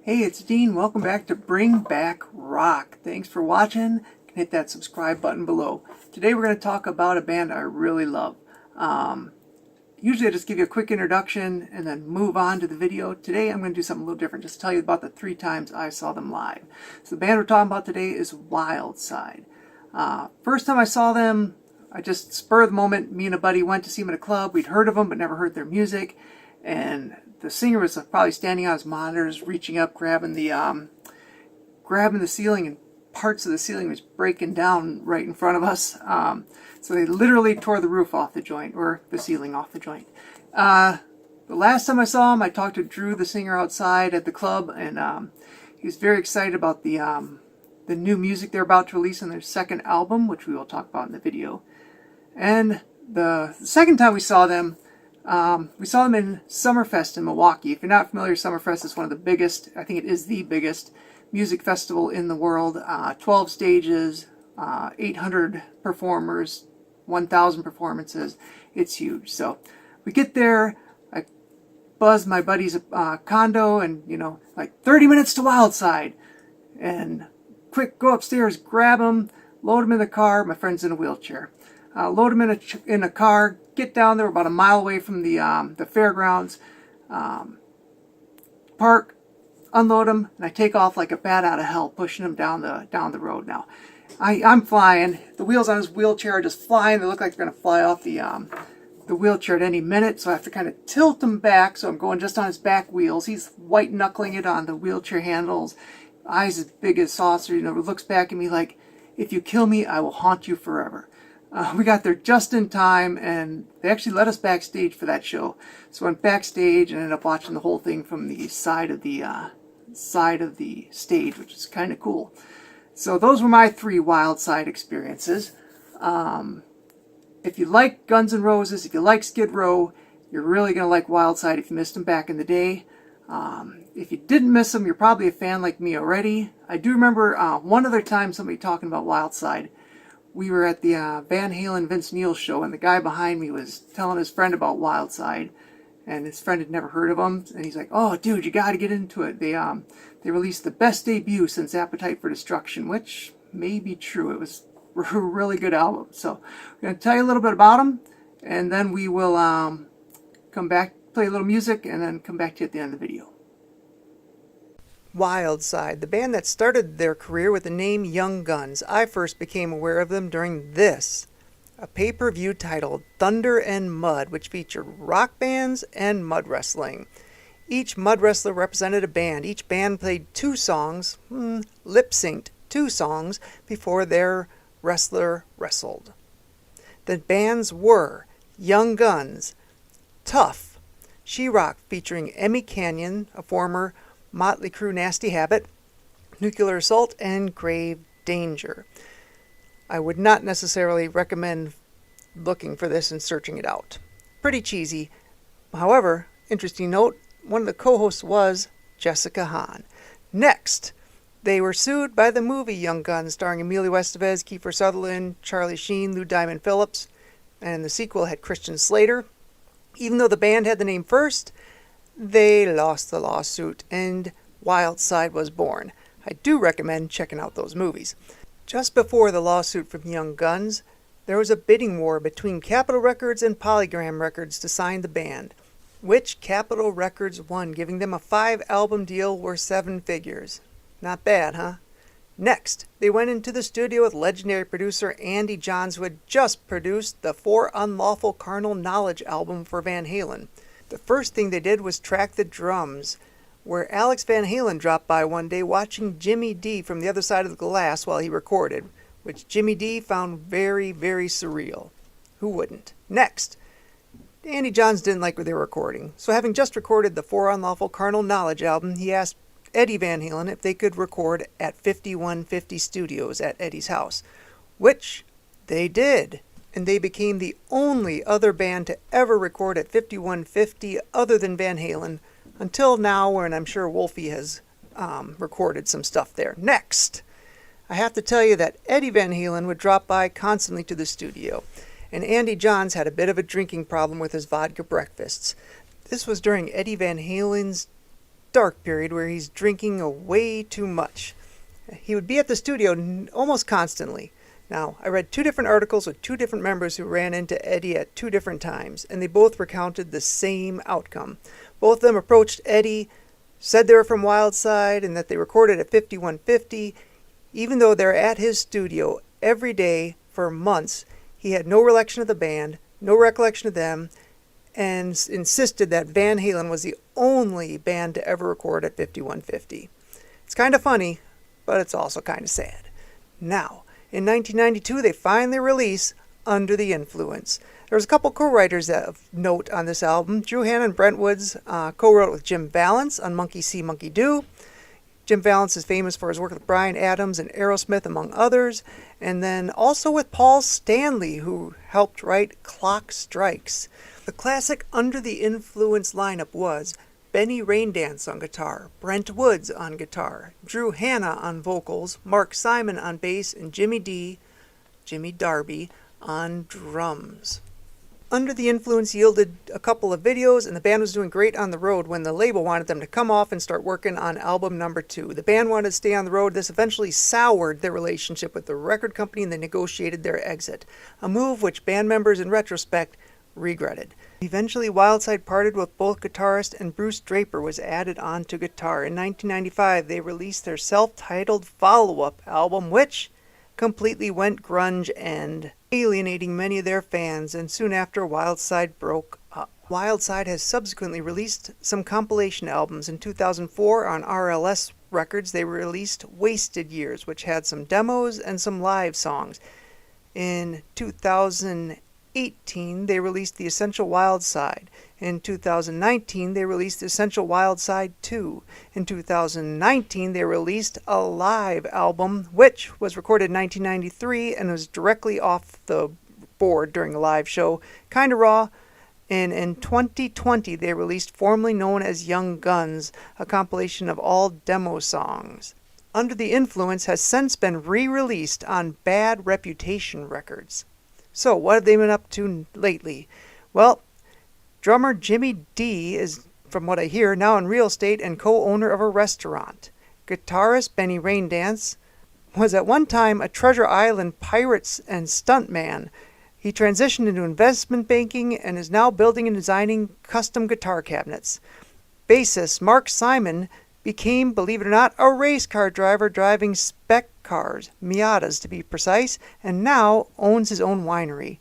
Hey, it's Dean. Welcome back to Bring Back Rock. Thanks for watching. You can hit that subscribe button below. Today we're going to talk about a band I really love. Usually I just give you a quick introduction and then move on to the video. Today I'm going to do something a little different. Just tell you about the 3 times I saw them live. So the band we're talking about today is Wildside. First time I saw them, I just spur of the moment, me and a buddy went to see them at a club. We'd heard of them but never heard their music. And the singer was probably standing on his monitors, reaching up, grabbing the ceiling, and parts of the ceiling was breaking down right in front of us. So they literally tore the roof off the joint, or the ceiling off the joint. The last time I saw him, I talked to Drew, the singer, outside at the club, and he was very excited about the new music they're about to release on their second album, which we will talk about in the video. And the second time we saw them in Summerfest in Milwaukee. If you're not familiar, Summerfest is one of the biggest, I think it is the biggest music festival in the world. 12 stages, 800 performers, 1,000 performances. It's huge. So we get there, I buzz my buddy's condo, and like 30 minutes to Wildside. And quick, go upstairs, grab him, load him in the car. My friend's in a wheelchair. Load him in a car, get down there, about a mile away from the fairgrounds, park, unload him, and I take off like a bat out of hell, pushing him down the road. Now, I'm flying. The wheels on his wheelchair are just flying. They look like they're going to fly off the wheelchair at any minute, so I have to kind of tilt him back, so I'm going just on his back wheels. He's white knuckling it on the wheelchair handles, eyes as big as saucer, looks back at me like, if you kill me, I will haunt you forever. We got there just in time, and they actually let us backstage for that show. So I went backstage and ended up watching the whole thing from the side of the stage, which is kind of cool. So those were my 3 Wildside experiences. If you like Guns N' Roses, if you like Skid Row, you're really going to like Wildside if you missed them back in the day. If you didn't miss them, you're probably a fan like me already. I do remember one other time somebody talking about Wildside. We were at the Van Halen Vince Neil show, and the guy behind me was telling his friend about Wildside, and his friend had never heard of them, and he's like, "Oh, dude, you got to get into it. They released the best debut since Appetite for Destruction," which may be true. It was a really good album. So I'm going to tell you a little bit about them, and then we will come back, play a little music, and then come back to you at the end of the video. Wildside, the band that started their career with the name Young Guns. I first became aware of them during this, a pay-per-view titled Thunder and Mud, which featured rock bands and mud wrestling. Each mud wrestler represented a band. Each band played 2 songs, lip-synced 2 songs, before their wrestler wrestled. The bands were Young Guns, Tough, She-Rock featuring Emmy Canyon, a former Motley Crue Nasty Habit, Nuclear Assault, and Grave Danger. I would not necessarily recommend looking for this and searching it out. Pretty cheesy. However, interesting note, one of the co-hosts was Jessica Hahn. Next, they were sued by the movie Young Guns, starring Emilio Estevez, Kiefer Sutherland, Charlie Sheen, Lou Diamond Phillips, and the sequel had Christian Slater. Even though the band had the name first, they lost the lawsuit, and Wildside was born. I do recommend checking out those movies. Just before the lawsuit from Young Guns, there was a bidding war between Capitol Records and Polygram Records to sign the band, which Capitol Records won, giving them a 5-album deal worth 7 figures. Not bad, huh? Next, they went into the studio with legendary producer Andy Johns, who had just produced the For Unlawful Carnal Knowledge album for Van Halen. The first thing they did was track the drums, where Alex Van Halen dropped by one day watching Jimmy D from the other side of the glass while he recorded, which Jimmy D found very, very surreal. Who wouldn't? Next, Andy Johns didn't like what they were recording, so having just recorded the For Unlawful Carnal Knowledge album, he asked Eddie Van Halen if they could record at 5150 Studios at Eddie's house, which they did. And they became the only other band to ever record at 5150 other than Van Halen, until now, when I'm sure Wolfie has recorded some stuff there. Next, I have to tell you that Eddie Van Halen would drop by constantly to the studio, and Andy Johns had a bit of a drinking problem with his vodka breakfasts. This was during Eddie Van Halen's dark period where he's drinking way too much. He would be at the studio almost constantly. Now, I read 2 different articles with 2 different members who ran into Eddie at 2 different times, and they both recounted the same outcome. Both of them approached Eddie, said they were from Wildside, and that they recorded at 5150. Even though they're at his studio every day for months, he had no recollection of the band, no recollection of them, and insisted that Van Halen was the only band to ever record at 5150. It's kind of funny, but it's also kind of sad. Now, in 1992, they finally release Under the Influence. There was a couple co-writers of note on this album. Drew Hanna and Brent Woods co-wrote with Jim Vallance on Monkey See, Monkey Do. Jim Vallance is famous for his work with Bryan Adams and Aerosmith, among others. And then also with Paul Stanley, who helped write Clock Strikes. The classic Under the Influence lineup was Benny Raindance on guitar, Brent Woods on guitar, Drew Hanna on vocals, Mark Simon on bass, and Jimmy Darby, on drums. Under the Influence yielded a couple of videos, and the band was doing great on the road when the label wanted them to come off and start working on album number 2. The band wanted to stay on the road. This eventually soured their relationship with the record company, and they negotiated their exit, a move which band members in retrospect regretted. Eventually, Wildside parted with both guitarist, and Bruce Draper was added on to guitar. In 1995, they released their self-titled follow-up album, which completely went grunge and alienating many of their fans, and soon after, Wildside broke up. Wildside has subsequently released some compilation albums. In 2004, on RLS Records, they released Wasted Years, which had some demos and some live songs. In 2018, they released The Essential Wildside. In 2019, they released Essential Wildside 2. In 2019, they released a live album, which was recorded in 1993 and was directly off the board during a live show, kind of raw. And in 2020, they released formerly known as Young Guns, a compilation of all demo songs. Under the Influence has since been re-released on Bad Reputation Records. So, what have they been up to lately? Well, drummer Jimmy D is, from what I hear, now in real estate and co-owner of a restaurant. Guitarist Benny Raindance was at one time a Treasure Island pirates and stuntman. He transitioned into investment banking and is now building and designing custom guitar cabinets. Bassist Mark Simon became, believe it or not, a race car driver driving spec cars, Miatas to be precise, and now owns his own winery.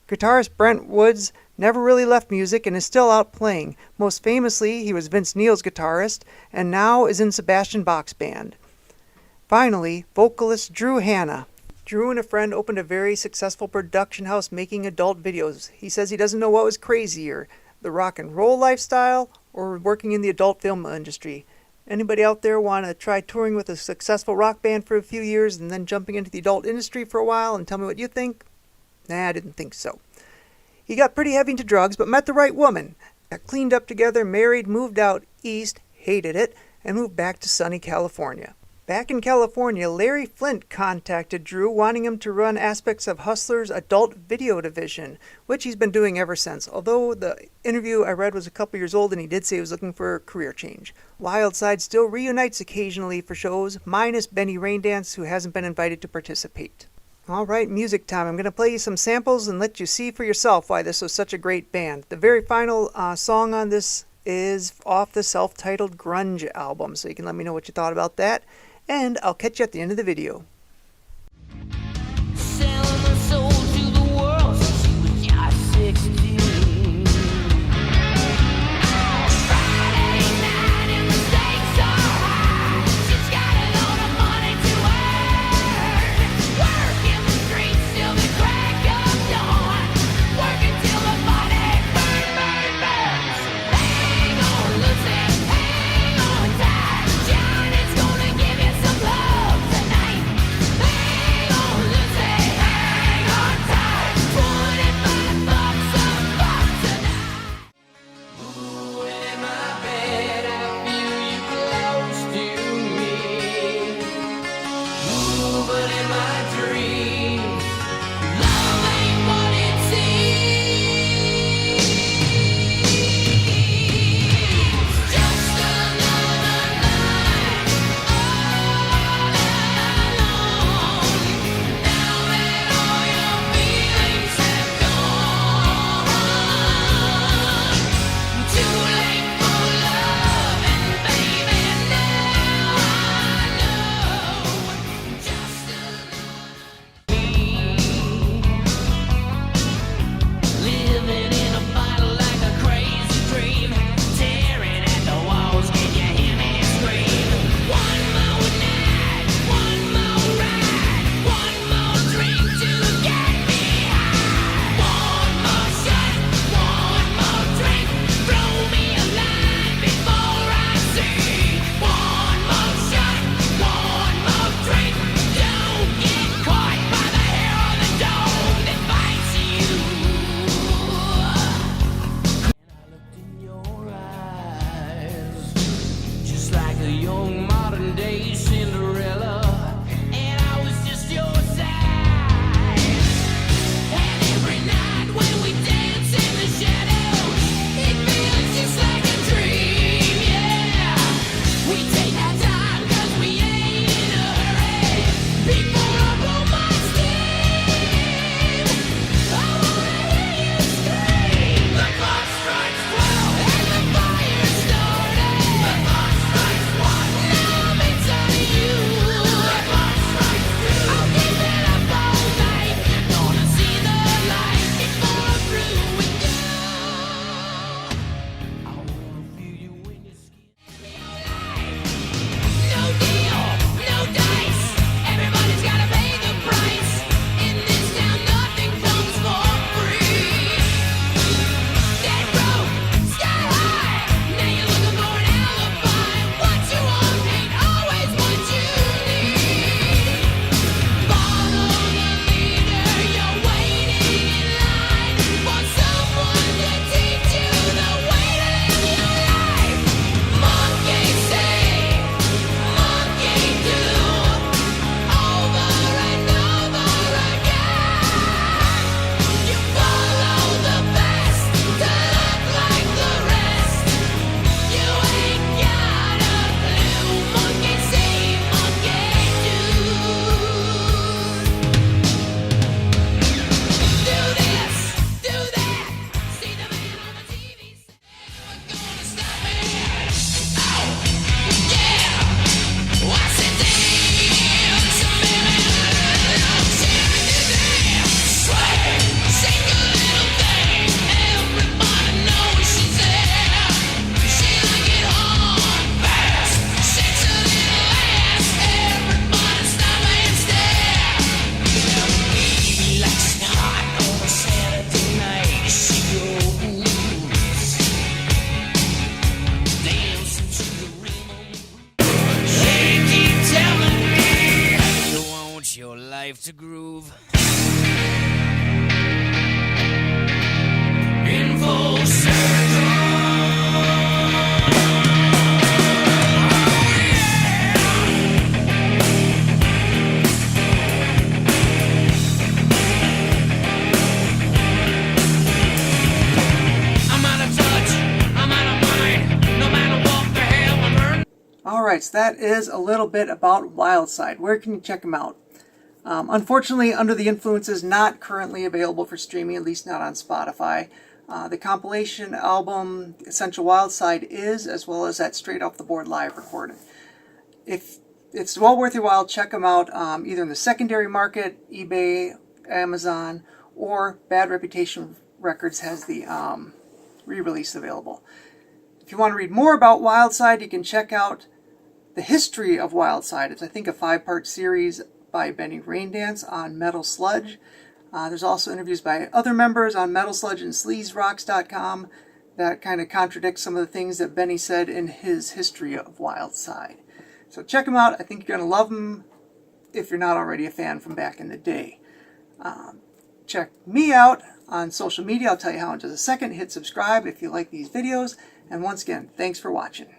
Guitarist Brent Woods never really left music and is still out playing. Most famously, he was Vince Neil's guitarist and now is in Sebastian Bach's band. Finally, vocalist Drew Hanna. Drew and a friend opened a very successful production house making adult videos. He says he doesn't know what was crazier, the rock and roll lifestyle or working in the adult film industry. Anybody out there want to try touring with a successful rock band for a few years and then jumping into the adult industry for a while and tell me what you think? Nah, I didn't think so. He got pretty heavy into drugs, but met the right woman. Got cleaned up together, married, moved out east, hated it, and moved back to sunny California. Back in California, Larry Flint contacted Drew, wanting him to run aspects of Hustler's adult video division, which he's been doing ever since, although the interview I read was a couple years old and he did say he was looking for a career change. Wildside still reunites occasionally for shows, minus Benny Raindance, who hasn't been invited to participate. Alright, music time. I'm going to play you some samples and let you see for yourself why this was such a great band. The very final song on this is off the self-titled Grunge album, so you can let me know what you thought about that. And I'll catch you at the end of the video. Selling her soul to the world since she was just 16. Friday night and the stakes are high. She's got a load of money to earn. Work in the streets till the crack of dawn. Working till the money burns. Hang on, Lucy, hang on tight. John is gonna give you some love tonight. groove. In full circle. Alright, so that is a little bit about Wildside. Where can you check them out? Unfortunately, Under the Influence is not currently available for streaming, at least not on Spotify. The compilation album Essential Wildside is, as well as that Straight Off the Board live recording. If it's well worth your while, check them out either in the secondary market, eBay, Amazon, or Bad Reputation Records has the re-release available. If you want to read more about Wildside, you can check out The History of Wildside. It's, I think, a 5-part series by Benny Raindance on Metal Sludge. There's also interviews by other members on Metal Sludge and sleazeRocks.com that kind of contradict some of the things that Benny said in his History of Wildside. So check him out. I think you're going to love him if you're not already a fan from back in the day. Check me out on social media. I'll tell you how in just a second. Hit subscribe if you like these videos. And once again, thanks for watching.